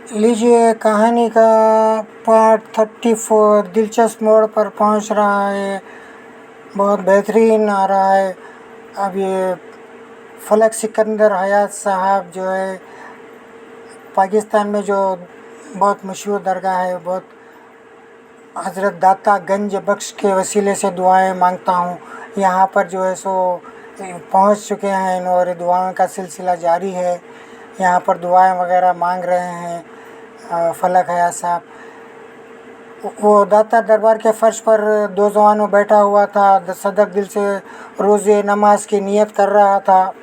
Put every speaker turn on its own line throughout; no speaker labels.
लीजिए, कहानी का पार्ट 34 दिलचस्प मोड़ पर पहुंच रहा है। बहुत बेहतरीन आ रहा है। अब ये फलक सिकंदर हयात साहब जो है पाकिस्तान में जो बहुत मशहूर दरगाह है, बहुत हज़रत दाता गंज बख्श के वसीले से दुआएं मांगता हूँ। यहाँ पर जो है सो पहुँच चुके हैं और दुआओं का सिलसिला जारी है। यहाँ पर दुआएं वगैरह मांग रहे हैं फलक हयात साहब। वो दाता दरबार के फर्श पर दो जवानों बैठा हुआ था, सदक दिल से रोज़े नमाज की नियत कर रहा था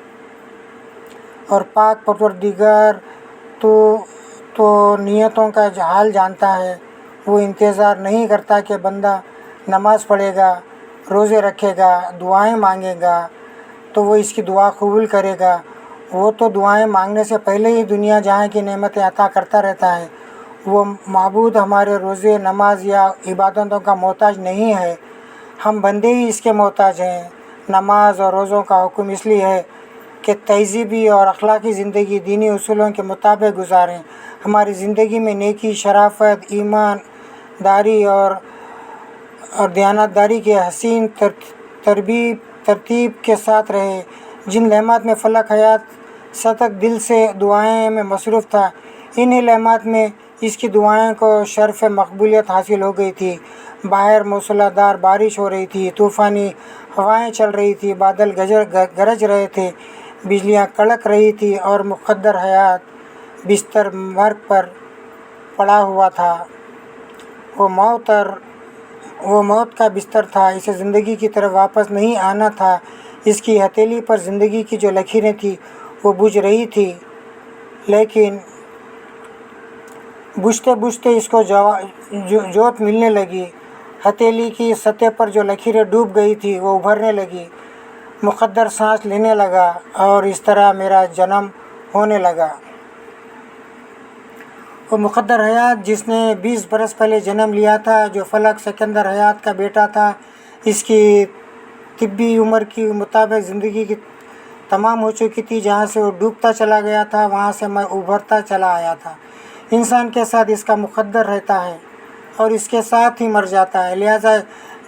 और पाक परवरदिगार तो नियतों का हाल जानता है। वो इंतज़ार नहीं करता कि बंदा नमाज़ पढ़ेगा, रोज़े रखेगा, दुआएं मांगेगा तो वो इसकी दुआ कबूल करेगा। वो तो दुआएं मांगने से पहले ही दुनिया जहाँ की नेमतें अता करता रहता है। वो माबूद हमारे रोज़े नमाज या इबादतों का मोहताज नहीं है, हम बंदे ही इसके मोहताज हैं। नमाज और रोज़ों का हुक्म इसलिए है कि तहज़ीबी और अखलाकी ज़िंदगी दीनी उसूलों के मुताबिक गुजारें। हमारी ज़िंदगी में नेकी, शराफत, ईमानदारी और दयानतदारी के हसीन तरतीब के साथ रहे। जिन लम्हात में फलक हयात सतक दिल से दुआएं में मसरूफ़ था, इन्हीं लम्हात में इसकी दुआएं को शर्फ़ मकबूलियत हासिल हो गई थी। बाहर मूसलाधार बारिश हो रही थी, तूफ़ानी हवाएं चल रही थी, बादल गरज रहे थे, बिजलियां कड़क रही थी और मुक़द्दर हयात बिस्तर मर्ग पर पड़ा हुआ था। वो मौत का बिस्तर था। इसे ज़िंदगी की तरफ वापस नहीं आना था। इसकी हथेली पर ज़िंदगी की जो लकीरें थी वो बुझ रही थी, लेकिन बुझते बुझते इसको जोत मिलने लगी। हथेली की सतह पर जो लकीरें डूब गई थी वो उभरने लगी। मुक़द्दर सांस लेने लगा और इस तरह मेरा जन्म होने लगा। वो मुक़द्दर हयात जिसने 20 बरस पहले जन्म लिया था, जो फलक सिकंदर हयात का बेटा था, इसकी तिब्बी उम्र के मुताबिक ज़िंदगी की तमाम हो चुकी थी। जहाँ से वो डूबता चला गया था, वहाँ से मैं उभरता चला आया था। इंसान के साथ इसका मुक़द्दर रहता है और इसके साथ ही मर जाता है। लिहाजा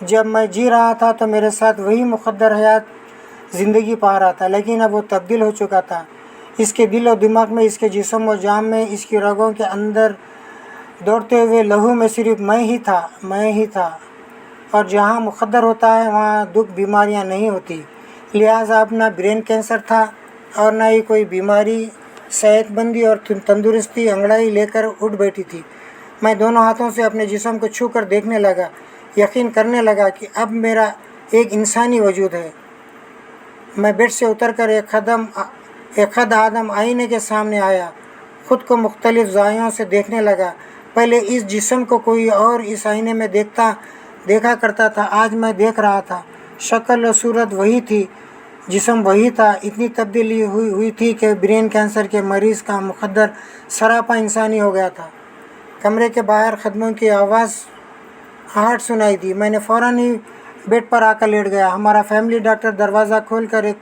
जब मैं जी रहा था तो मेरे साथ वही मुक़द्दर हयात ज़िंदगी पा रहा था, लेकिन अब वो तब्दील हो चुका था। इसके दिल और दिमाग में, इसके जिस्म और जान में, इसकी रगों के अंदर दौड़ते हुए लहू में सिर्फ मैं ही था। और जहाँ मुक़द्दर होता है वहाँ दुख बीमारियाँ नहीं होती। लिहाजा अब ना ब्रेन कैंसर था और ना ही कोई बीमारी। सेहतमंदी और तंदुरुस्ती अंगड़ाई लेकर उठ बैठी थी। मैं दोनों हाथों से अपने जिस्म को छू कर देखने लगा, यकीन करने लगा कि अब मेरा एक इंसानी वजूद है। मैं बेड से उतरकर एक कद आदम आईने के सामने आया, ख़ुद को मुख्तलिफ़ ज़ावियों से देखने लगा। पहले इस जिस्म को कोई और इस आईने में देखा करता था, आज मैं देख रहा था। शक्ल और सूरत वही थी, जिस्म वही था। इतनी तब्दीली हुई थी कि ब्रेन कैंसर के मरीज़ का मुक़द्दर सरापा इंसानी हो गया था। कमरे के बाहर ख़दमों की आहट सुनाई दी। मैंने फ़ौरन ही बेड पर आकर लेट गया। हमारा फैमिली डॉक्टर दरवाज़ा खोलकर एक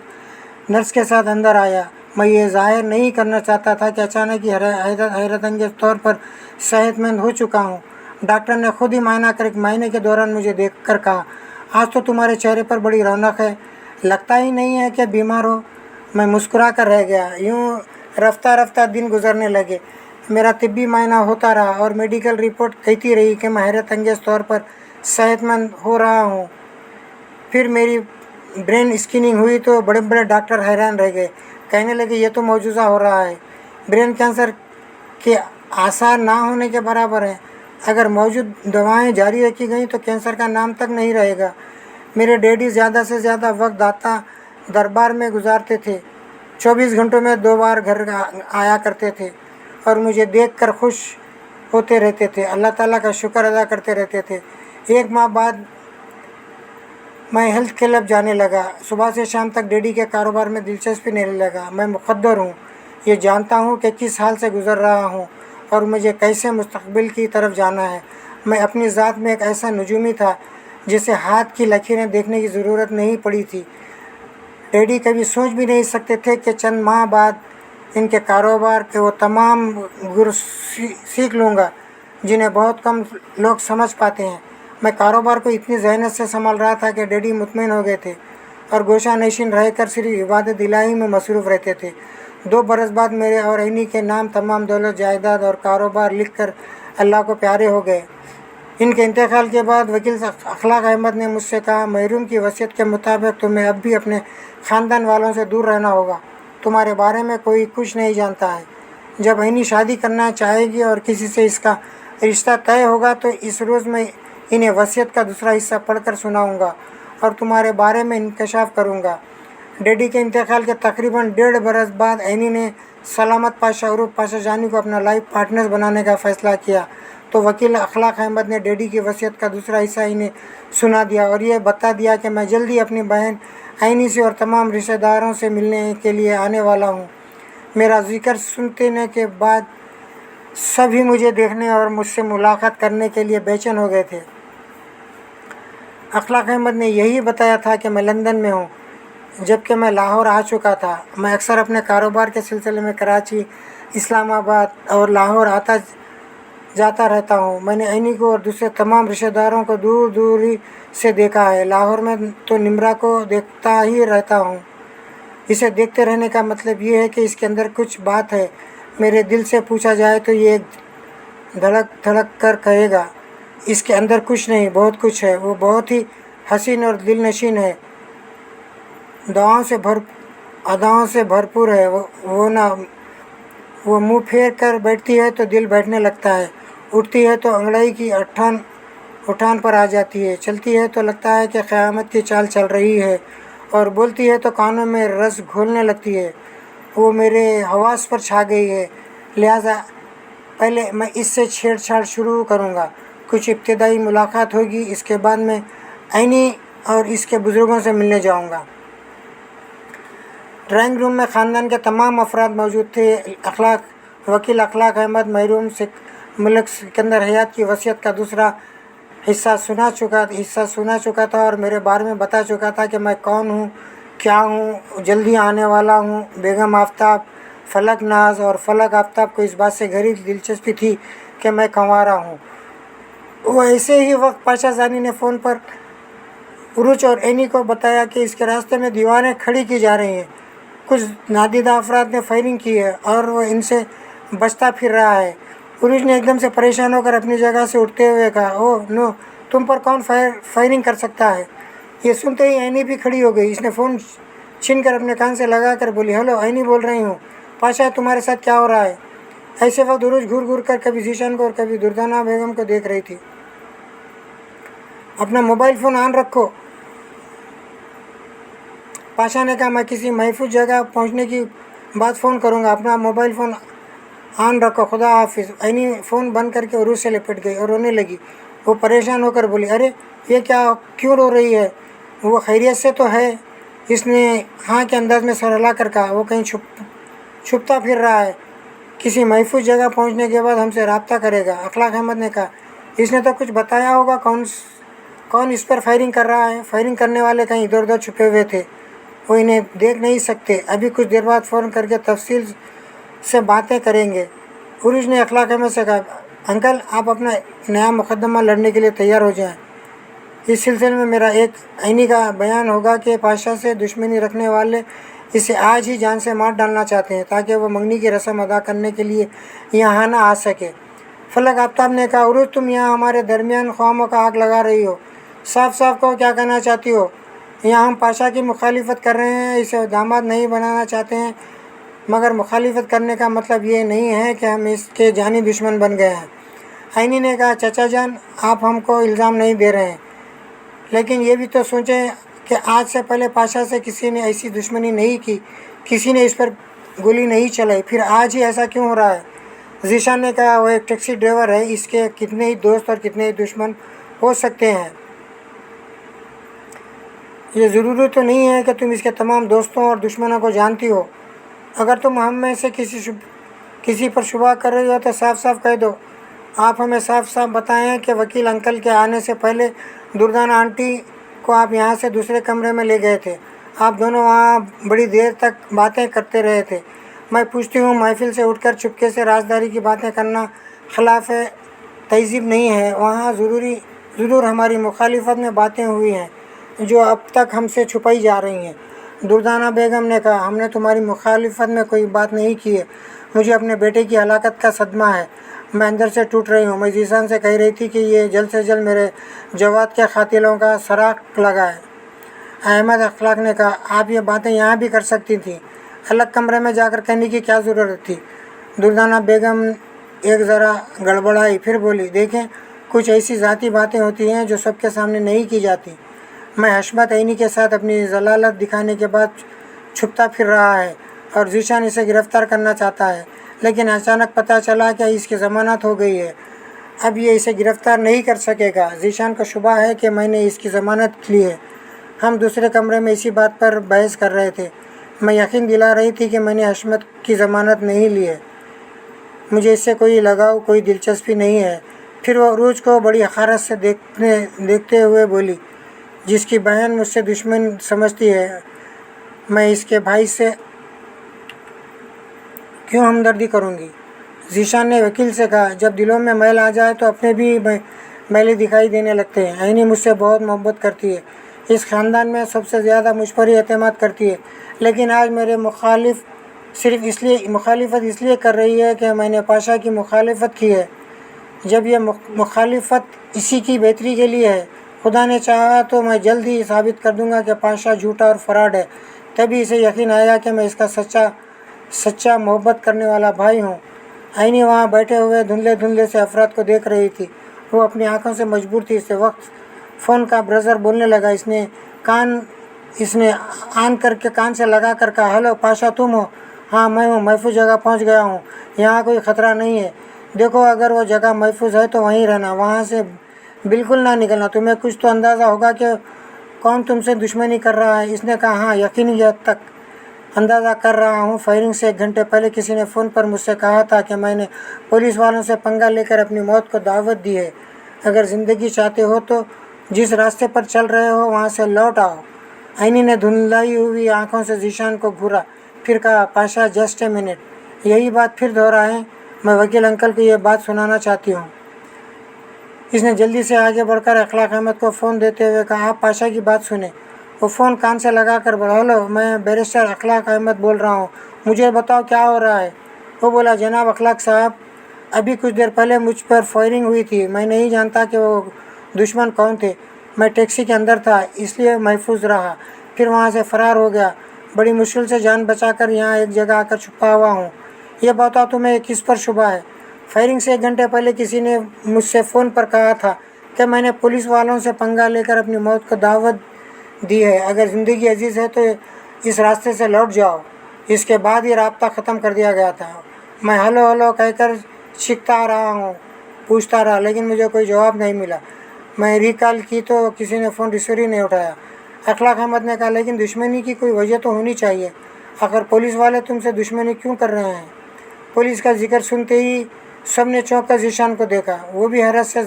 नर्स के साथ अंदर आया। मैं ये ज़ाहिर नहीं करना चाहता था कि अचानक ही हैरत अंगेज़ तौर पर सेहतमंद हो चुका हूँ। डॉक्टर ने खुद ही मायना कर एक महीने के दौरान मुझे देखकर कहा, आज तो तुम्हारे चेहरे पर बड़ी रौनक है, लगता ही नहीं है कि बीमार हो। मैं मुस्कुरा कर रह गया। यूँ रफ्ता रफ्ता दिन गुजरने लगे। मेरा तिब्बी मायना होता रहा और मेडिकल रिपोर्ट कहती रही कि मैं हैरत अंगेज़ तौर पर सेहतमंद हो रहा हूँ। फिर मेरी ब्रेन स्कैनिंग हुई तो बड़े बड़े डॉक्टर हैरान रह गए। कहने लगे, ये तो मौजूज़ा हो रहा है, ब्रेन कैंसर के आसार ना होने के बराबर है। अगर मौजूद दवाएं जारी रखी गई तो कैंसर का नाम तक नहीं रहेगा। मेरे डैडी ज़्यादा से ज़्यादा वक्त दाता दरबार में गुजारते थे। 24 घंटों में 2 बार घर आया करते थे और मुझे देखकर खुश होते रहते थे, अल्लाह ताला का शुक्र अदा करते रहते थे। एक माह बाद मैं हेल्थ क्लब जाने लगा। सुबह से शाम तक डैडी के कारोबार में दिलचस्पी लेने लगा। मैं मुक़द्दर हूँ, ये जानता हूँ कि किस हाल से गुज़र रहा हूँ और मुझे कैसे मुस्तक़बिल की तरफ जाना है। मैं अपनी ज़ात में एक ऐसा नजूमी था जिसे हाथ की लकीरें देखने की ज़रूरत नहीं पड़ी थी। डैडी कभी सोच भी नहीं सकते थे कि चंद माह बाद इनके कारोबार के वो तमाम गुर सीख लूँगा जिन्हें बहुत कम लोग समझ पाते हैं। मैं कारोबार को इतनी जहनत से संभाल रहा था कि डैडी मुतमईन हो गए थे और गोशा नशीन रहकर सिर्फ इबादत इलाही में मसरूफ़ रहते थे। 2 बरस बाद मेरे और इन्हीं के नाम तमाम दौलत जायदाद और कारोबार लिखकर अल्लाह को प्यारे हो गए। इनके इंतकाल के बाद वकील अखलाक अहमद ने मुझसे कहा, मरहूम की वसीयत के मुताबिक तुम्हें अब भी अपने ख़ानदान वालों से दूर रहना होगा। तुम्हारे बारे में कोई कुछ नहीं जानता है। जब इन्हीं शादी करना चाहेगी और किसी से इसका रिश्ता तय होगा तो इस रोज़ मैं इन्हें वसीयत का दूसरा हिस्सा पढ़कर सुनाऊंगा और तुम्हारे बारे में इंकशाफ करूंगा। डैडी के इंतकाल के तकरीबन 1.5 बरस बाद ऐनी ने सलामत पाशा उरूफ पाशा जानी को अपना लाइफ पार्टनर्स बनाने का फ़ैसला किया तो वकील अखलाक अहमद ने डैडी की वसीयत का दूसरा हिस्सा इन्हें सुना दिया और ये बता दिया कि मैं जल्दी अपनी बहन ऐनी से और तमाम रिश्तेदारों से मिलने के लिए आने वाला हूँ। मेरा जिक्र सुनने के बाद सभी मुझे देखने और मुझसे मुलाकात करने के लिए बेचैन हो गए थे। अखलाक अहमद ने यही बताया था कि मैं लंदन में हूँ, जबकि मैं लाहौर आ चुका था। मैं अक्सर अपने कारोबार के सिलसिले में कराची, इस्लामाबाद और लाहौर आता जाता रहता हूँ। मैंने ऐनी को और दूसरे तमाम रिश्तेदारों को दूर दूरी से देखा है। लाहौर में तो निमरा को देखता ही रहता हूँ। इसे देखते रहने का मतलब ये है कि इसके अंदर कुछ बात है। मेरे दिल से पूछा जाए तो ये धड़क धड़क कर कहेगा, इसके अंदर कुछ नहीं, बहुत कुछ है। वो बहुत ही हसीन और दिलनशीन है, अदाओं से भरपूर है। वो मुँह फेर कर बैठती है तो दिल बैठने लगता है, उठती है तो अंगड़ाई की उठान पर आ जाती है, चलती है तो लगता है कि क़यामत की चाल चल रही है और बोलती है तो कानों में रस घोलने लगती है। वो मेरे हवास पर छा गई है, लिहाजा पहले मैं इससे छेड़छाड़ शुरू करूँगा। कुछ इब्तिदाई मुलाकात होगी, इसके बाद मैं ऐनी और इसके बुज़ुर्गों से मिलने जाऊँगा। ड्राइंग रूम में ख़ानदान के तमाम अफराद मौजूद थे। वकील अखलाक अहमद मरहूम मलिक सिकंदर हयात की वसीयत का दूसरा हिस्सा सुना चुका था और मेरे बारे में बता चुका था कि मैं कौन हूँ, क्या हूँ, जल्दी आने वाला हूँ। बेगम आफ्ताब, फलक नाज और फलक आफ्ताब को इस बात से गहरी दिलचस्पी थी कि मैं कंवारा हूँ। वो ऐसे ही वक्त पाशा जानी ने फ़ोन पर उरूज और ऐनी को बताया कि इसके रास्ते में दीवारें खड़ी की जा रही हैं। कुछ नादीदा अफराद ने फायरिंग की है और वो इनसे बचता फिर रहा है। उरूज ने एकदम से परेशान होकर अपनी जगह से उठते हुए कहा, ओह नो, तुम पर कौन फायरिंग कर सकता है। ये सुनते ही ऐनी भी खड़ी हो गई। इसने फ़ोन छीनकर अपने कान से लगा कर बोली, हेलो, ऐनी बोल रही हूँ, पाशा तुम्हारे साथ क्या हो रहा है। ऐसे वक्त उरूज घूर कर कभी जीशान को और कभी दुर्दाना बेगम को देख रही थी। अपना मोबाइल फ़ोन ऑन रखो, पाशा ने कहा। मैं किसी महफूज जगह पहुंचने की बाद फ़ोन करूंगा, अपना मोबाइल फ़ोन ऑन रखो, खुदा हाफिज़। ऐनी फ़ोन बंद करके उरूज से लिपट गई और रोने लगी। वो परेशान होकर बोली, अरे ये क्या, क्यों रो रही है, वो खैरियत से तो है। इसने हाँ के अंदाज में सर हिला कर कहा, वो कहीं छुपता फिर रहा है, किसी महफूज जगह पहुंचने के बाद हमसे रब्ता करेगा। अखलाक अहमद ने कहा, इसने तो कुछ बताया होगा, कौन इस पर फायरिंग कर रहा है। फायरिंग करने वाले कहीं इधर उधर छुपे हुए थे, वो इन्हें देख नहीं सकते। अभी कुछ देर बाद फ़ोन करके तफसील से बातें करेंगे। उरूज ने अखलाक अहमद से कहा, अंकल आप अपना नया मुकदमा लड़ने के लिए तैयार हो जाएं। इस सिलसिले में मेरा एक ऐनी का बयान होगा कि पाशा से दुश्मनी रखने वाले इसे आज ही जान से मार डालना चाहते हैं ताकि वो मंगनी की रस्म अदा करने के लिए यहाँ ना आ सके। फलक आफ्ताब ने कहा, उरूज तुम यहाँ हमारे दरमियान ख्वामों का आग लगा रही हो, साफ साफ कहो क्या कहना चाहती हो। यहाँ हम पाशा की मुखालिफत कर रहे हैं, इसे दामाद नहीं बनाना चाहते हैं, मगर मुखालिफत करने का मतलब ये नहीं है कि हम इसके जानी दुश्मन बन गए हैं। ऐनी ने कहा, चाचा जान आप हमको इल्ज़ाम नहीं दे रहे हैं, लेकिन ये भी तो सोचें कि आज से पहले पाशा से किसी ने ऐसी दुश्मनी नहीं की, किसी ने इस पर गोली नहीं चलाई, फिर आज ही ऐसा क्यों हो रहा है। जीशान ने कहा, वो एक टैक्सी ड्राइवर है, इसके कितने ही दोस्त और कितने ही दुश्मन हो सकते हैं। ये ज़रूरी तो नहीं है कि तुम इसके तमाम दोस्तों और दुश्मनों को जानती हो। अगर तुम हम में से किसी पर शुबा कर रही हो तो साफ साफ कह दो। आप हमें साफ साफ बताएं कि वकील अंकल के आने से पहले दुर्दाना आंटी को आप यहाँ से दूसरे कमरे में ले गए थे। आप दोनों वहाँ बड़ी देर तक बातें करते रहे थे। میں پوچھتی ہوں محفل سے اٹھ کر چپکے سے رازداری کی باتیں کرنا خلاف تہذیب نہیں ہے؟ وہاں ضرور ہماری مخالفت میں باتیں ہوئی ہیں جو اب تک ہم سے چھپائی جا رہی ہیں۔ دردانہ بیگم نے کہا، ہم نے تمہاری مخالفت میں کوئی بات نہیں کی ہے، مجھے اپنے بیٹے کی ہلاکت کا صدمہ ہے، میں اندر سے ٹوٹ رہی ہوں۔ میں ذیشان سے کہہ رہی تھی کہ یہ جلد سے جلد میرے جواد کے قاتلوں کا سراغ لگائے۔ احمد اخلاق نے کہا، آپ یہ باتیں یہاں بھی کر سکتی تھیں، الگ کمرے میں جا کر کہنے کی کیا ضرورت تھی؟ دردانہ بیگم ایک ذرا گڑبڑائی، پھر بولی، دیکھیں، کچھ ایسی ذاتی باتیں ہوتی ہیں جو سب کے سامنے نہیں کی جاتی۔ میں حشمت عینی کے ساتھ اپنی ضلالت دکھانے کے بعد چھپتا پھر رہا ہے اور ذیشان اسے گرفتار کرنا چاہتا ہے، لیکن اچانک پتہ چلا کہ اس کی ضمانت ہو گئی ہے، اب یہ اسے گرفتار نہیں کر سکے گا۔ ذیشان کو شبہ ہے کہ میں نے اس کی ضمانت لی ہے۔ ہم دوسرے کمرے میں اسی بات پر بحث کر رہے تھے۔ میں یقین دلا رہی تھی کہ میں نے حشمت کی ضمانت نہیں لی ہے، مجھے اس سے کوئی لگاؤ، کوئی دلچسپی نہیں ہے۔ پھر وہ عروج کو بڑی حقارت سے دیکھتے ہوئے بولی، جس کی بہن مجھ سے دشمن سمجھتی ہے، میں اس کے بھائی سے کیوں ہمدردی کروں گی؟ ذیشان نے وکیل سے کہا، جب دلوں میں میل آ جائے تو اپنے بھی میلے دکھائی دینے لگتے ہیں۔ عینی مجھ سے بہت محبت کرتی ہے، اس خاندان میں سب سے زیادہ مجھ پر ہی اعتماد کرتی ہے، لیکن آج میرے مخالفت اس لیے کر رہی ہے کہ میں نے پاشا کی مخالفت کی ہے۔ جب یہ مخالفت اسی کی بہتری کے لیے ہے، خدا نے چاہا تو میں جلد ہی ثابت کر دوں گا کہ پاشا جھوٹا اور فراڈ ہے، تبھی اسے یقین آئے گا کہ میں اس کا سچا محبت کرنے والا بھائی ہوں۔ عینی وہاں بیٹھے ہوئے دھندلے سے افراد کو دیکھ رہی تھی، وہ اپنی آنکھوں سے مجبور تھی۔ اس وقت فون کا برزر بولنے لگا۔ اس نے آن کر کے کان سے لگا کر کہا، ہلو پاشا، تم ہو؟ ہاں میں ہوں، محفوظ جگہ پہنچ گیا ہوں، یہاں کوئی خطرہ نہیں ہے۔ دیکھو، اگر وہ جگہ محفوظ ہے تو وہیں رہنا، وہاں سے بالکل نہ نکلنا، تمہیں کچھ تو اندازہ ہوگا کہ کون تم سے دشمنی کر رہا ہے۔ اس نے کہا، ہاں، یقینی حد تک اندازہ کر رہا ہوں۔ فائرنگ سے 1 گھنٹے پہلے کسی نے فون پر مجھ سے کہا تھا کہ میں نے پولیس والوں سے پنگا لے کر اپنی موت کو دعوت دی ہے۔ اگر زندگی چاہتے ہو تو جس راستے پر چل رہے ہو وہاں سے لوٹ آؤ۔ عینی نے دھندلائی ہوئی آنکھوں سے ذیشان کو گھورا، پھر کہا، پاشا جسٹ اے منٹ، یہی بات پھر دہرائیں، میں وکیل انکل کو یہ بات سنانا چاہتی ہوں۔ اس نے جلدی سے آگے بڑھ کر اخلاق احمد کو فون دیتے ہوئے کہا، آپ پاشا کی بات سنیں۔ وہ فون کان سے لگا کر بولا، ہلو، میں بیرسٹر اخلاق احمد بول رہا ہوں، مجھے بتاؤ کیا ہو رہا ہے؟ وہ بولا، جناب اخلاق صاحب، ابھی کچھ دیر پہلے مجھ پر فائرنگ ہوئی تھی، میں نہیں جانتا کہ وہ دشمن کون تھے، میں ٹیکسی کے اندر تھا اس لیے محفوظ رہا، پھر وہاں سے فرار ہو گیا، بڑی مشکل سے جان بچا کر یہاں ایک جگہ آ کر چھپا ہوا ہوں۔ یہ بتاؤ تمہیں کس پر شبہ ہے؟ فائرنگ سے 1 گھنٹے پہلے کسی نے مجھ سے فون پر کہا تھا کہ میں نے پولیس والوں سے پنگا لے کر اپنی موت کو دعوت دی ہے، اگر زندگی عزیز ہے تو اس راستے سے لوٹ جاؤ۔ اس کے بعد ہی رابطہ ختم کر دیا گیا تھا۔ میں ہلو ہلو کہہ کر چیختا رہا ہوں، پوچھتا رہا، لیکن مجھے کوئی جواب نہیں ملا۔ میں ریکال کی تو کسی نے فون ریسیور ہی نہیں اٹھایا۔ اخلاق احمد نے کہا، لیکن دشمنی کی کوئی وجہ تو ہونی چاہیے، آخر پولیس والے تم سے دشمنی کیوں کر رہے ہیں؟ پولیس کا ذکر سنتے ہی سب نے چونک کر ذیشان کو دیکھا، وہ بھی حیرت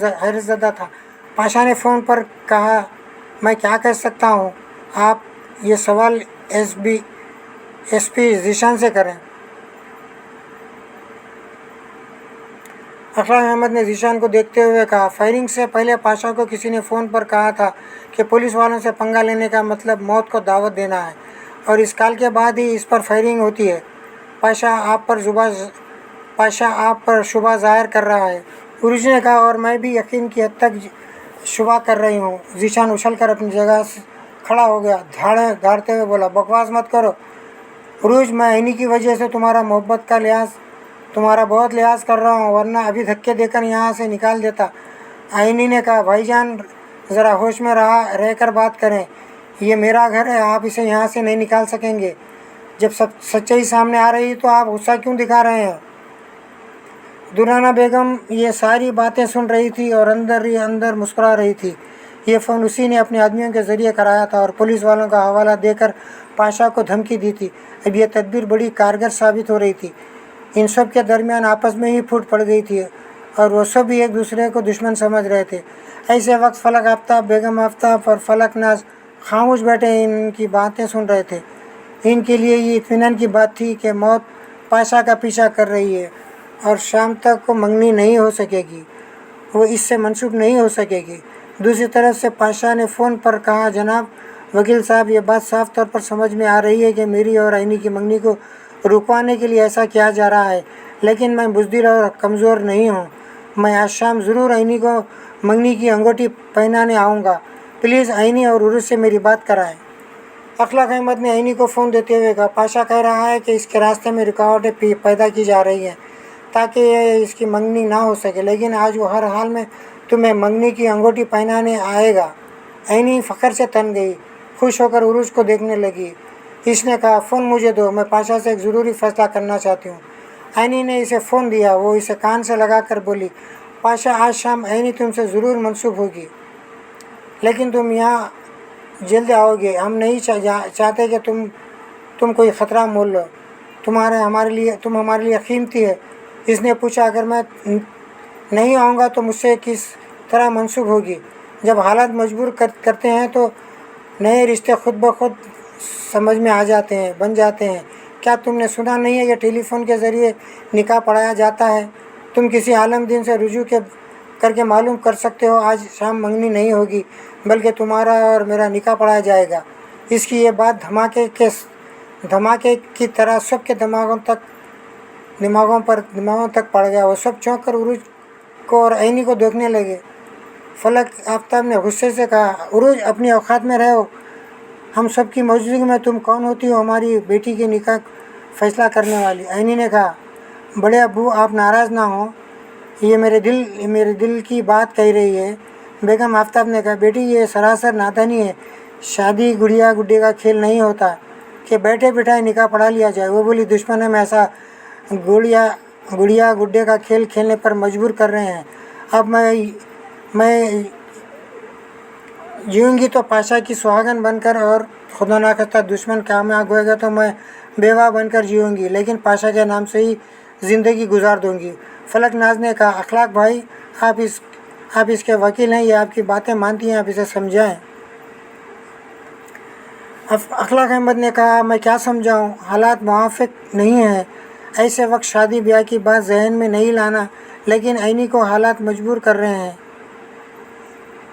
زدہ تھا۔ پاشا نے فون پر کہا، میں کیا کہہ سکتا ہوں؟ آپ یہ سوال ایس پی ذیشان سے کریں۔ اخلاق احمد نے ذیشان کو دیکھتے ہوئے کہا، فائرنگ سے پہلے پاشا کو کسی نے فون پر کہا تھا کہ پولیس والوں سے پنگا لینے کا مطلب موت کو دعوت دینا ہے، اور اس کال کے بعد ہی اس پر فائرنگ ہوتی ہے۔ پاشا آپ پر شبہ ظاہر کر رہا ہے، عروج نے کہا، اور میں بھی یقین کی حد تک شبہ کر رہی ہوں۔ ذیشان اچھل کر اپنی جگہ سے کھڑا ہو گیا، دھاڑیں گاڑتے ہوئے بولا، بکواس مت کرو عروج، میں عینی کی وجہ سے تمہارا بہت لحاظ کر رہا ہوں، ورنہ ابھی دھکے دے کر یہاں سے نکال دیتا۔ عینی نے کہا، بھائی جان، ذرا ہوش میں رہ کر بات کریں، یہ میرا گھر ہے، آپ اسے یہاں سے نہیں نکال سکیں گے۔ جب سچائی سامنے آ رہی تو آپ غصہ کیوں دکھا رہے ہیں؟ دردانہ بیگم یہ ساری باتیں سن رہی تھی اور اندر ہی اندر مسکرا رہی تھی۔ یہ فون اسی نے اپنے آدمیوں کے ذریعے کرایا تھا اور پولیس والوں کا حوالہ دے کر پاشا کو دھمکی دی تھی۔ اب یہ تدبیر بڑی کارگر ثابت ہو رہی تھی۔ ان سب کے درمیان آپس میں ہی پھوٹ پڑ گئی تھی اور وہ سب بھی ایک دوسرے کو دشمن سمجھ رہے تھے۔ ایسے وقت فلک آفتاب، بیگم آفتاب اور فلک ناز خاموش بیٹھے ان کی باتیں سن رہے تھے۔ ان کے لیے یہ اطمینان کی بات تھی کہ موت पाशा का पीछा कर रही है और शाम तक वो मंगनी नहीं हो सकेगी, वो इससे मंसूब नहीं हो सकेगी। दूसरी तरफ से पाशा ने फ़ोन पर कहा, जनाब वकील साहब, ये बात साफ तौर पर समझ में आ रही है कि मेरी और आइनी की मंगनी को रुकवाने के लिए ऐसा किया जा रहा है, लेकिन मैं बुज़दिल और कमज़ोर नहीं हूँ। मैं आज शाम ज़रूर आइनी को मंगनी की अंगूठी पहनाने आऊँगा। प्लीज़ आइनी और उरुज से मेरी बात कराएं। अखलाक अहमद ने आइनी को फ़ोन देते हुए कहा, पाशा कह रहा है कि इसके रास्ते में रुकावटें पैदा की जा रही हैं ताकि इसकी मंगनी ना हो सके, लेकिन आज वो हर हाल में तुम्हें मंगनी की अंगूठी पहनाने आएगा। आइनी फ़ख्र से तन गई, खुश होकर उरुज को देखने लगी। इसने कहा, फ़ोन मुझे दो, मैं पाशा से एक ज़रूरी फ़ैसला करना चाहती हूँ। आइनी ने इसे फ़ोन दिया। वो इसे कान से लगा कर बोली, पाशा, आज शाम आइनी तुमसे ज़रूर मंसूब होगी, लेकिन तुम यहाँ जल्द आओगे। हम नहीं चाहते कि तुम कोई ख़तरा मोल लो। तुम हमारे लिए कीमती है। इसने पूछा, अगर मैं नहीं आऊँगा तो मुझसे किस तरह मंसूब होगी? जब हालात मजबूर करते हैं तो नए रिश्ते खुद ब खुद समझ में आ जाते हैं, बन जाते हैं। क्या तुमने सुना नहीं है कि टेलीफोन के ज़रिए निकाह पढ़ाया जाता है? तुम किसी आलम दिन से रुजू करके मालूम कर सकते हो आज शाम मंगनी नहीं होगी, बल्कि तुम्हारा और मेरा निकाह पढ़ाया जाएगा। इसकी ये बात धमाके की तरह सबके दिमागों तक पड़ गया। वो सब चौंक कर उरुज को और आइनी को देखने लगे। फलक आफ्ताब ने गुस्से से कहा, उरुज, अपनी औकात में रहो। हम सब की मौजूदगी में तुम कौन होती हो हमारी बेटी के निकाह फैसला करने वाली? आइनी ने कहा, बड़े अब्बू, आप नाराज़ ना हो, ये मेरे दिल की बात कह रही है। बेगम आफ्ताब ने कहा, बेटी, ये सरासर नादानी है। शादी गुड़िया गुड्डे का खेल नहीं होता कि बैठे बिठाए निकाह पढ़ा लिया जाए। वो बोली, दुश्मन हमें ऐसा गुड़िया गुड्डे का खेल खेलने पर मजबूर कर रहे हैं। अब मैं जीऊँगी तो पाशा की सुहागन बनकर, और खुदा ना खास्ता दुश्मन कामयाब होएगा तो मैं बेवा बनकर जीऊँगी, लेकिन पाशा के नाम से ही ज़िंदगी गुजार दूँगी। फलक नाज ने कहा, अखलाक भाई, आप इसके वकील हैं, ये आपकी बातें मानती हैं, आप इसे समझाएं। अखलाक अहमद ने कहा, मैं क्या समझाऊं, हालात मुवाफिक नहीं हैं। ऐसे वक्त शादी ब्याह की बात जहन में नहीं लाना, लेकिन आइनी को हालात मजबूर कर रहे हैं।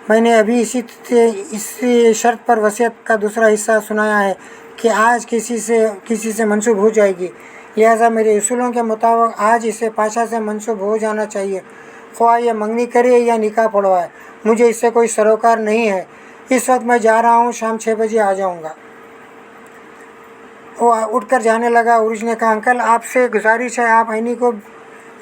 मैंने अभी इसी शर्त पर वसीयत का दूसरा हिस्सा सुनाया है कि आज किसी से मंसूब हो जाएगी, लिहाजा मेरे उसूलों के मुताबिक आज इसे पाशा से मंसूब हो जाना चाहिए, ख्वाह ये मंगनी करे या निकाह पढ़वाए। मुझे इससे कोई सरोकार नहीं है। इस वक्त मैं जा रहा हूँ, शाम 6 बजे आ जाऊँगा। वो उठकर जाने लगा। उरुज ने कहा, अंकल, आपसे गुजारिश है, आप आइनी को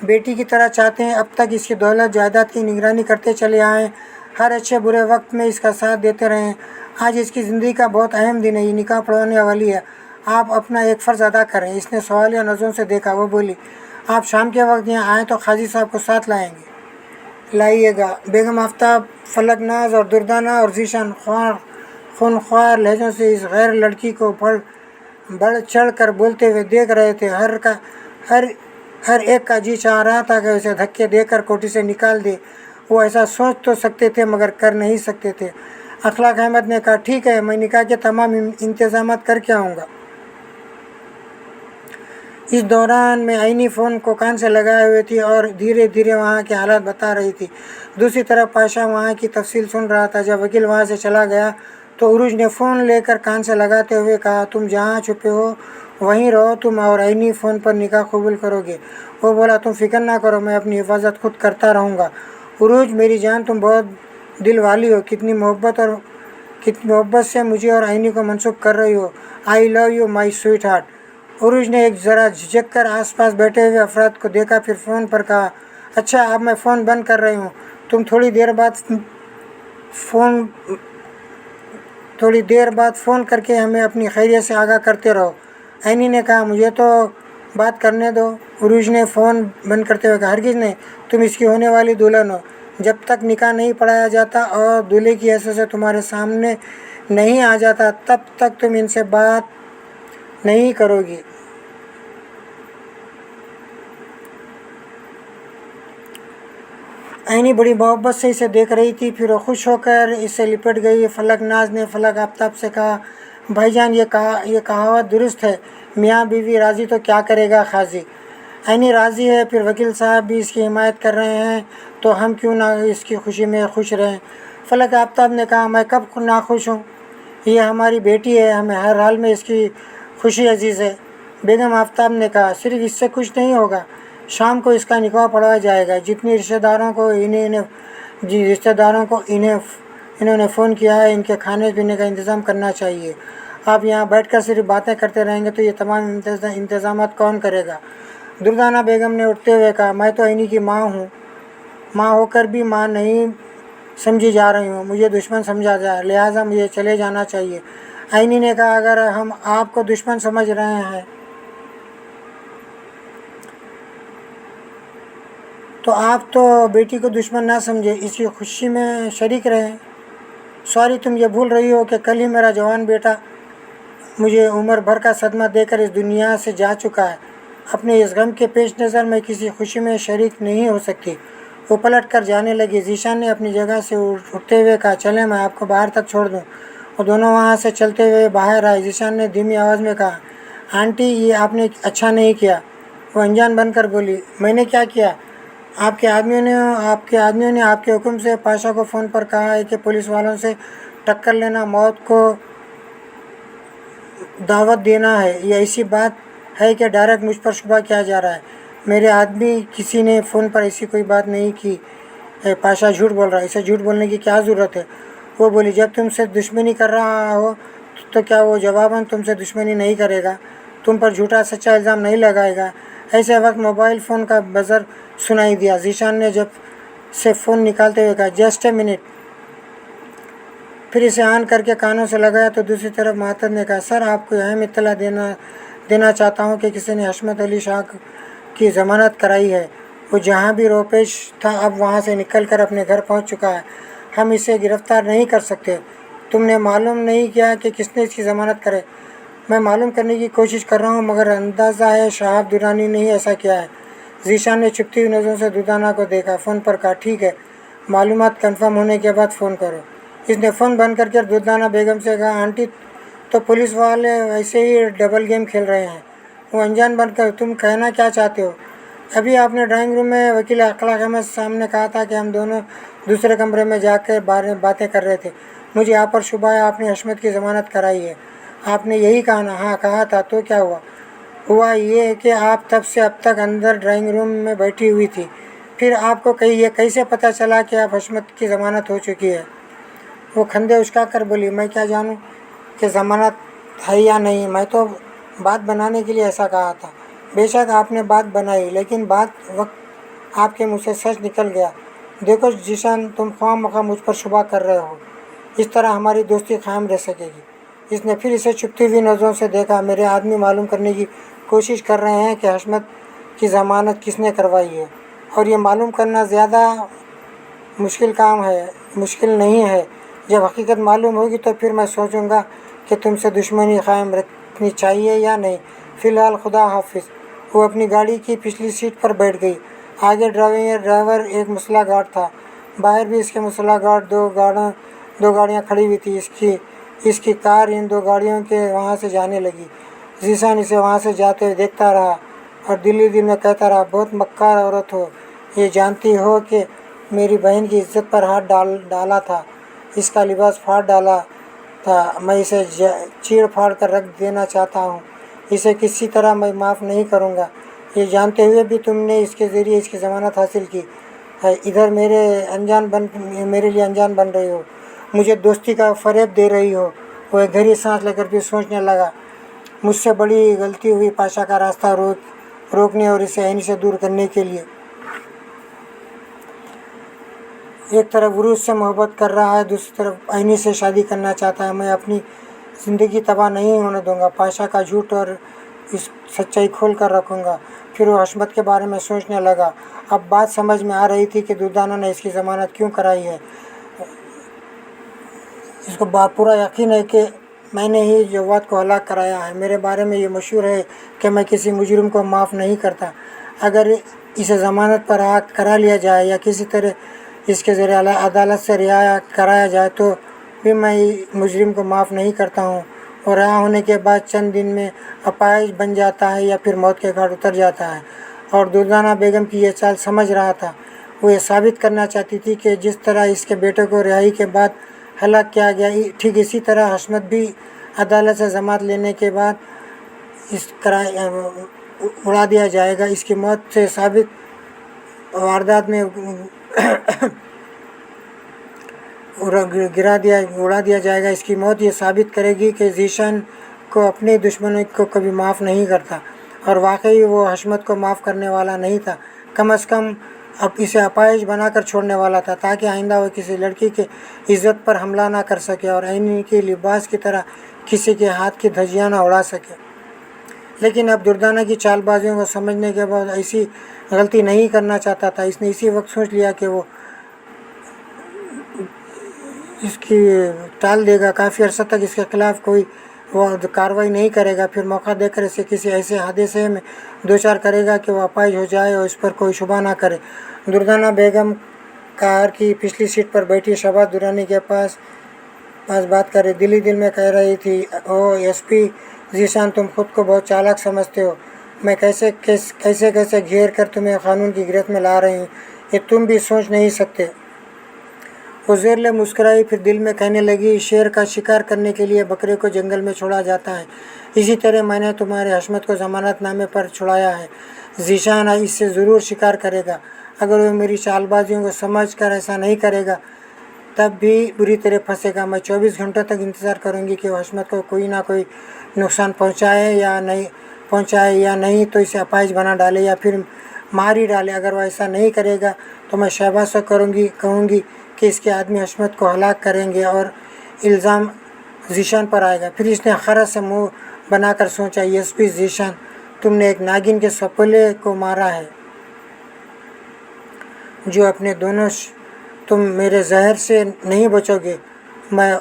बेटी की तरह चाहते हैं। अब तक इसकी दौलत जायदाद की निगरानी करते चले आए, हर अच्छे बुरे वक्त में इसका साथ देते रहे। आज इसकी ज़िंदगी का बहुत अहम दिन है, ये निकाह पढ़वाने वाली है, आप अपना एक फ़र्ज़ अदा करें। इसने सवालिया नज़रों से देखा। वो बोली, आप शाम के वक्त यहाँ आएँ तो काजी साहब को साथ लाइएगा। बेगम आफ्ताब, फलक नाज और दुर्दाना और जीशान खूनख्वार लहजों से इस गैर लड़की को बढ़ चढ़ कर बोलते हुए देख रहे थे। हर एक का जी चाह रहा था कि उसे धक्के देकर कोठी से निकाल दे। वो ऐसा सोच तो सकते थे मगर कर नहीं सकते थे। अखलाक अहमद ने कहा, ठीक है, मैं निकाह के तमाम इंतज़ाम करके आऊँगा। इस दौरान मैं आइनी फ़ोन को कान से लगाए हुए थी और धीरे धीरे वहाँ के हालात बता रही थी। दूसरी तरफ पाशा वहाँ की तफसील सुन रहा था। जब वकील वहाँ से चला गया तो उरुज ने फ़ोन लेकर कान से लगाते हुए कहा, तुम जहाँ छुपे हो वहीं रहो, तुम और आइनी फ़ोन पर निकाह कबूल करोगे। वो बोला, तुम फिक्र ना करो, मैं अपनी हिफाजत खुद करता रहूँगा। उरुज, मेरी जान, तुम बहुत दिल वाली हो। कितनी मोहब्बत से मुझे और आइनी को मंसूब कर रही हो। I love you my sweetheart. Uruj ने एक ज़रा झिझक कर आसपास बैठे हुए अफराद को देखा, फिर फ़ोन पर कहा, अच्छा, अब मैं फ़ोन बंद कर रही हूँ, तुम थोड़ी देर बाद फ़ोन करके हमें अपनी खैरियत से आगाह करते रहो। आइनी ने कहा, मुझे तो बात करने दो। उरुज ने फ़ोन बंद करते हुए कहा, हरगिज़ नहीं, तुम इसकी होने वाली दुल्हन हो। जब तक निकाह नहीं पढ़ाया जाता और दूल्हे की हैसियत से तुम्हारे सामने नहीं आ जाता, तब तक तुम इनसे बात नहीं करोगी। आइनी बड़ी मोहब्बत से इसे देख रही थी, फिर वो खुश होकर इससे लिपट गई। फलक नाज ने फलक आफ्ताब से कहा, بھائی جان یہ کہاوت درست ہے، میاں بیوی راضی تو کیا کرے گا قاضی۔ عینی راضی ہے، پھر وکیل صاحب بھی اس کی حمایت کر رہے ہیں، تو ہم کیوں نہ اس کی خوشی میں خوش رہیں۔ فلک آفتاب نے کہا میں کب ناخوش ہوں، یہ ہماری بیٹی ہے، ہمیں ہر حال میں اس کی خوشی عزیز ہے۔ بیگم آفتاب نے کہا صرف اس سے خوش نہیں ہوگا، شام کو اس کا نکاح پڑھوایا جائے گا۔ جتنی رشتہ داروں کو انہوں نے فون کیا ہے، ان کے کھانے پینے کا انتظام کرنا چاہیے۔ آپ یہاں بیٹھ کر صرف باتیں کرتے رہیں گے تو یہ تمام انتظامات کون کرے گا؟ دردانہ بیگم نے اٹھتے ہوئے کہا میں تو عینی کی ماں ہوں، ماں ہو کر بھی ماں نہیں سمجھی جا رہی ہوں، مجھے دشمن سمجھا جائے، لہٰذا مجھے چلے جانا چاہیے۔ عینی نے کہا اگر ہم آپ کو دشمن سمجھ رہے ہیں تو آپ تو بیٹی کو دشمن نہ سمجھے، اس کی خوشی میں شریک رہیں۔ سوری، تم یہ بھول رہی ہو کہ کل ہی میرا جوان بیٹا مجھے عمر بھر کا صدمہ دے کر اس دنیا سے جا چکا ہے۔ اپنے اس غم کے پیش نظر میں کسی خوشی میں شریک نہیں ہو سکتی۔ وہ پلٹ کر جانے لگی۔ ذیشان نے اپنی جگہ سے اٹھتے ہوئے کہا چلیں میں آپ کو باہر تک چھوڑ دوں۔ وہ دونوں وہاں سے چلتے ہوئے باہر آئے۔ ذیشان نے دھیمی آواز میں کہا آنٹی یہ آپ نے اچھا نہیں کیا۔ وہ انجان بن کر بولی میں نے کیا کیا؟ آپ کے آدمیوں نے آپ کے حکم سے پاشا کو فون پر کہا ہے کہ پولیس والوں سے ٹکر لینا موت کو دعوت دینا ہے۔ یہ ایسی بات ہے کہ ڈائریکٹ مجھ پر شبہ کیا جا رہا ہے۔ میرے آدمی کسی نے فون پر ایسی کوئی بات نہیں کی ہے۔ پاشا جھوٹ بول رہا ہے، اسے جھوٹ بولنے کی کیا ضرورت ہے؟ وہ بولی جب تم سے دشمنی کر رہا ہو تو کیا وہ جواباً تم سے دشمنی نہیں کرے گا، تم پر جھوٹا سچا الزام نہیں لگائے گا؟ ایسے وقت موبائل فون کا بزر سنائی دیا۔ ذیشان نے جب سے فون نکالتے ہوئے کہا جسٹ اے منٹ، پھر اسے آن کر کے کانوں سے لگایا تو دوسری طرف مہتد نے کہا سر آپ کو اہم اطلاع دینا چاہتا ہوں کہ کسی نے حشمت علی شاہ کی ضمانت کرائی ہے۔ وہ جہاں بھی روپیش تھا اب وہاں سے نکل کر اپنے گھر پہنچ چکا ہے، ہم اسے گرفتار نہیں کر سکتے۔ تم نے معلوم نہیں کیا کہ کس نے اس کی ضمانت کرے؟ میں معلوم کرنے کی کوشش کر رہا ہوں مگر اندازہ ہے شہاب درانی نے ہی ایسا کیا ہے۔ ذیشان نے چپتی ہوئی نظروں سے دردانہ کو دیکھا، فون پر کہا ٹھیک ہے، معلومات کنفرم ہونے کے بعد فون کرو۔ اس نے فون بند کر کے دردانہ بیگم سے کہا آنٹی تو پولیس والے ویسے ہی ڈبل گیم کھیل رہے ہیں۔ وہ انجان بن کر تم کہنا کیا چاہتے ہو؟ ابھی آپ نے ڈرائنگ روم میں وکیل اخلاق احمد صاحب کہا تھا کہ ہم دونوں دوسرے کمرے میں جا کے باتیں کر رہے تھے، مجھے آپ پر شبہ ہے آپ نے حشمت کی ضمانت کرائی ہے۔ آپ نے یہی کہا نا؟ ہاں کہا تھا۔ تو کیا ہوا؟ ہوا یہ کہ آپ تب سے اب تک اندر ڈرائنگ روم میں بیٹھی ہوئی تھی، پھر آپ کو یہ کیسے پتہ چلا کہ آپ حشمت کی ضمانت ہو چکی ہے؟ وہ کھندے اچکا کر بولی میں کیا جانوں کہ ضمانت ہے یا نہیں، میں تو بات بنانے کے لیے ایسا کہا تھا۔ بے شک آپ نے بات بنائی، لیکن بات وقت آپ کے منہ سے سچ نکل گیا۔ دیکھو ذیشان تم خواہ مخواہ مجھ پر شبہ کر رہے ہو، اس طرح ہماری دوستی قائم رہ سکے گی؟ اس نے پھر اسے چپتی ہوئی نظروں سے دیکھا۔ میرے آدمی معلوم کرنے کی کوشش کر رہے ہیں کہ حشمت کی ضمانت کس نے کروائی ہے، اور یہ معلوم کرنا زیادہ مشکل نہیں ہے۔ جب حقیقت معلوم ہوگی تو پھر میں سوچوں گا کہ تم سے دشمنی قائم رکھنی چاہیے یا نہیں۔ فی الحال خدا حافظ۔ وہ اپنی گاڑی کی پچھلی سیٹ پر بیٹھ گئی۔ آگے ڈرائیور ایک مسلح گارڈ تھا، باہر بھی اس کے مسلح گارڈ دو گاڑیاں کھڑی ہوئی تھی۔ اس کی کار ان دو گاڑیوں کے وہاں سے جانے لگی۔ ذیشان اسے وہاں سے جاتے ہوئے دیکھتا رہا اور دل میں کہتا رہا بہت مکار عورت ہو، یہ جانتی ہو کہ میری بہن کی عزت پر ہاتھ ڈالا تھا، اس کا لباس پھاڑ ڈالا تھا، میں اسے چیڑ پھاڑ کر رکھ دینا چاہتا ہوں، اسے کسی طرح میں معاف نہیں کروں گا۔ یہ جانتے ہوئے بھی تم نے اس کے ذریعے اس کی ضمانت حاصل کی ہے، ادھر میرے لیے انجان بن رہی ہو، مجھے دوستی کا فریب دے رہی ہو۔ وہ ایک گہری سانس لے کر پھر سوچنے لگا مجھ سے بڑی غلطی ہوئی پاشا کا راستہ روکنے اور اسے عینی سے دور کرنے کے لیے۔ ایک طرف عروج سے محبت کر رہا ہے، دوسری طرف عینی سے شادی کرنا چاہتا ہے۔ میں اپنی زندگی تباہ نہیں ہونے دوں گا، پاشا کا جھوٹ اور اس سچائی کھول کر رکھوں گا۔ پھر وہ حشمت کے بارے میں سوچنے لگا۔ اب بات سمجھ میں آ رہی تھی کہ دردانہ نے اس کی ضمانت کیوں کرائی ہے۔ اس کو پورا یقین ہے کہ میں نے ہی جواد کو ہلاک کرایا ہے۔ میرے بارے میں یہ مشہور ہے کہ میں کسی مجرم کو معاف نہیں کرتا۔ اگر اسے ضمانت پر کرا لیا جائے یا کسی طرح اس کے ذریعے عدالت سے رہا کرایا جائے تو بھی میں مجرم کو معاف نہیں کرتا ہوں۔ اور رہا ہونے کے بعد چند دن میں اپائج بن جاتا ہے یا پھر موت کے گھاٹ اتر جاتا ہے۔ اور دردانہ بیگم کی یہ چال سمجھ رہا تھا۔ وہ یہ ثابت کرنا چاہتی تھی کہ جس طرح اس کے بیٹے کو رہائی کے بعد ہلاک کیا گیا، ٹھیک اسی طرح حشمت بھی عدالت سے ضمانت لینے کے بعد اڑا دیا جائے گا۔ اس کی موت سے ثابت واردات میں اڑا دیا جائے گا۔ اس کی موت یہ ثابت کرے گی کہ ذیشان کو اپنے دشمنوں کو کبھی معاف نہیں کرتا، اور واقعی وہ حشمت کو معاف کرنے والا نہیں تھا، کم از کم اب اسے اپائج بنا کر چھوڑنے والا تھا، تاکہ آئندہ وہ کسی لڑکی کے عزت پر حملہ نہ کر سکے اور عینی کے لباس کی طرح کسی کے ہاتھ کی دھجیاں نہ اڑا سکے۔ لیکن اب دردانہ کی چال بازیوں کو سمجھنے کے بعد ایسی غلطی نہیں کرنا چاہتا تھا۔ اس نے اسی وقت سوچ لیا کہ وہ اس کی ٹال دے گا، کافی عرصہ تک اس کے خلاف کوئی وہ کارروائی نہیں کرے گا، پھر موقع دے کر اسے کسی ایسے حادثے میں دوچار کرے گا کہ وہ اپائج ہو جائے اور اس پر کوئی شبہ نہ کرے۔ دردانہ بیگم کار کی پچھلی سیٹ پر بیٹھی شہباز درانی کے پاس بات کر رہی، دل ہی دل میں کہہ رہی تھی، او ایس پی ذیشان، تم خود کو بہت چالاک سمجھتے ہو، میں کیسے گھیر کر تمہیں قانون کی گرفت میں لا رہی ہوں، یہ تم بھی سوچ نہیں سکتے۔ وہ زیر لب مسکرائی، پھر دل میں کہنے لگی، شیر کا شکار کرنے کے لیے بکرے کو جنگل میں چھوڑا جاتا ہے، اسی طرح میں نے تمہارے حشمت کو ضمانت نامے پر چھڑایا ہے۔ ذیشان اس سے ضرور شکار کرے گا، اگر وہ میری چال بازیوں کو سمجھ کر ایسا نہیں کرے گا تب بھی بری طرح پھنسے گا۔ میں 24 گھنٹوں تک انتظار کروں گی کہ وہ حشمت کو کوئی نہ کوئی نقصان پہنچائے یا نہیں تو اسے اپائج بنا ڈالے یا پھر مار ہی ڈالے۔ اگر وہ ایسا نہیں کرے گا تو میں شہباز سے کہوں گی کہ اس کے آدمی حشمت کو ہلاک کریں گے اور الزام ذیشان پر آئے گا۔ پھر اس نے حقارت سے منہ بنا کر سوچا، ایس پی ذیشان، تم نے ایک ناگن کے سپولے کو مارا ہے جو اپنے دونوں تم میرے زہر سے نہیں بچو گے۔ میں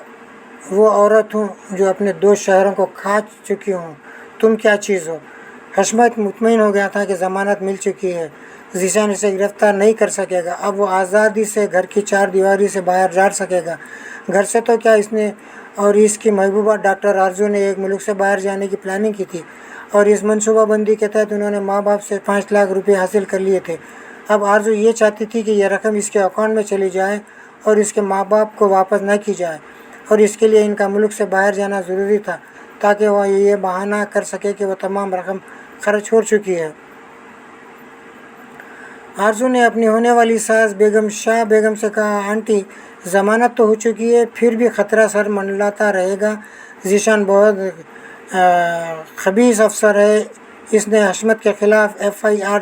وہ عورت ہوں جو اپنے 2 شوہروں کو کھا چکی ہوں، تم کیا چیز ہو؟ حشمت مطمئن ہو گیا تھا کہ ضمانت مل چکی ہے، ذیشان اسے گرفتار نہیں کر سکے گا، اب وہ آزادی سے گھر کی 4 دیواری سے باہر جا سکے گا۔ گھر سے تو کیا، اس نے اور اس کی محبوبہ ڈاکٹر آرزو نے ایک ملک سے باہر جانے کی پلاننگ کی تھی، اور اس منصوبہ بندی کے تحت انہوں نے ماں باپ سے 5 لاکھ روپے حاصل کر لیے تھے۔ اب آرزو یہ چاہتی تھی کہ یہ رقم اس کے اکاؤنٹ میں چلی جائے اور اس کے ماں باپ کو واپس نہ کی جائے، اور اس کے لیے ان کا ملک سے باہر جانا ضروری تھا تاکہ وہ یہ بہانہ کر سکے کہ وہ تمام رقم خرچ ہو چکی ہے۔ آرزو نے اپنی ہونے والی ساس بیگم شاہ بیگم سے کہا، آنٹی، ضمانت تو ہو چکی ہے، پھر بھی خطرہ سر منڈلاتا رہے گا۔ ذیشان بہت خبیث افسر ہے، اس نے حشمت کے خلاف FIR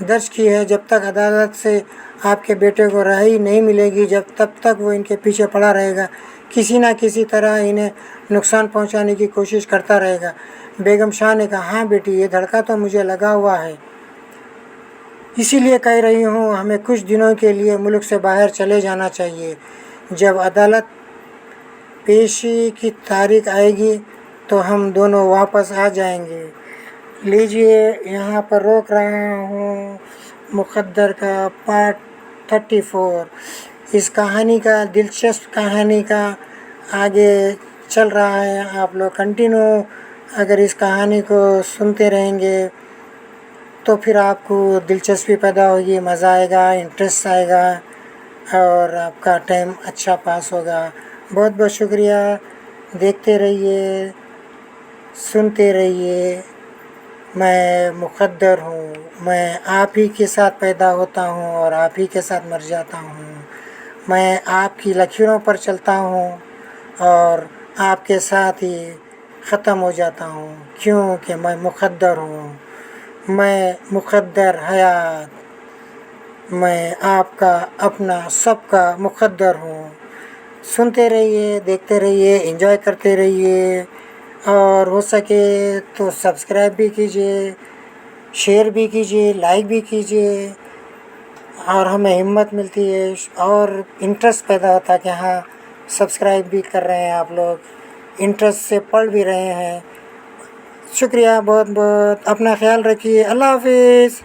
درج کی ہے۔ جب تک عدالت سے آپ کے بیٹے کو رہائی نہیں ملے گی تب تک وہ ان کے پیچھے پڑا رہے گا، کسی نہ کسی طرح انہیں نقصان پہنچانے کی کوشش کرتا رہے گا۔ بیگم شاہ نے کہا، ہاں بیٹی، یہ دھڑکا تو مجھے لگا ہوا ہے، اسی لیے کہہ رہی ہوں، ہمیں کچھ دنوں کے لیے ملک سے باہر چلے جانا چاہیے۔ جب عدالت پیشی کی تاریخ آئے گی تو ہم دونوں واپس آ جائیں گے۔ لیجیے، یہاں پر روک رہا ہوں مقدر کا پارٹ 34۔ اس کہانی کا دلچسپ کہانی کا آگے چل رہا ہے، آپ لوگ کنٹینیو اگر اس کہانی کو سنتے رہیں گے تو پھر آپ کو دلچسپی پیدا ہوگی، مزہ آئے گا، انٹرسٹ آئے گا اور آپ کا ٹائم اچھا پاس ہوگا۔ بہت بہت شکریہ، دیکھتے رہیے، سنتے رہیے۔ میں مقدر ہوں، میں آپ ہی کے ساتھ پیدا ہوتا ہوں اور آپ ہی کے ساتھ مر جاتا ہوں۔ میں آپ کی لکیروں پر چلتا ہوں اور آپ کے ساتھ ہی ختم ہو جاتا ہوں، کیونکہ میں مقدر ہوں، میں مقدر حیات، میں آپ کا اپنا سب کا مقدر ہوں۔ سنتے رہیے، دیکھتے رہیے، انجوائے کرتے رہیے، اور ہو سکے تو سبسکرائب بھی کیجیے، شیئر بھی کیجیے، لائک بھی کیجیے، اور ہمیں ہمت ملتی ہے اور انٹرسٹ پیدا ہوتا ہے کہ ہاں سبسکرائب بھی کر رہے ہیں آپ لوگ، انٹرسٹ سے پڑھ بھی رہے ہیں۔ شکریہ بہت بہت، اپنا خیال رکھیے، اللہ حافظ۔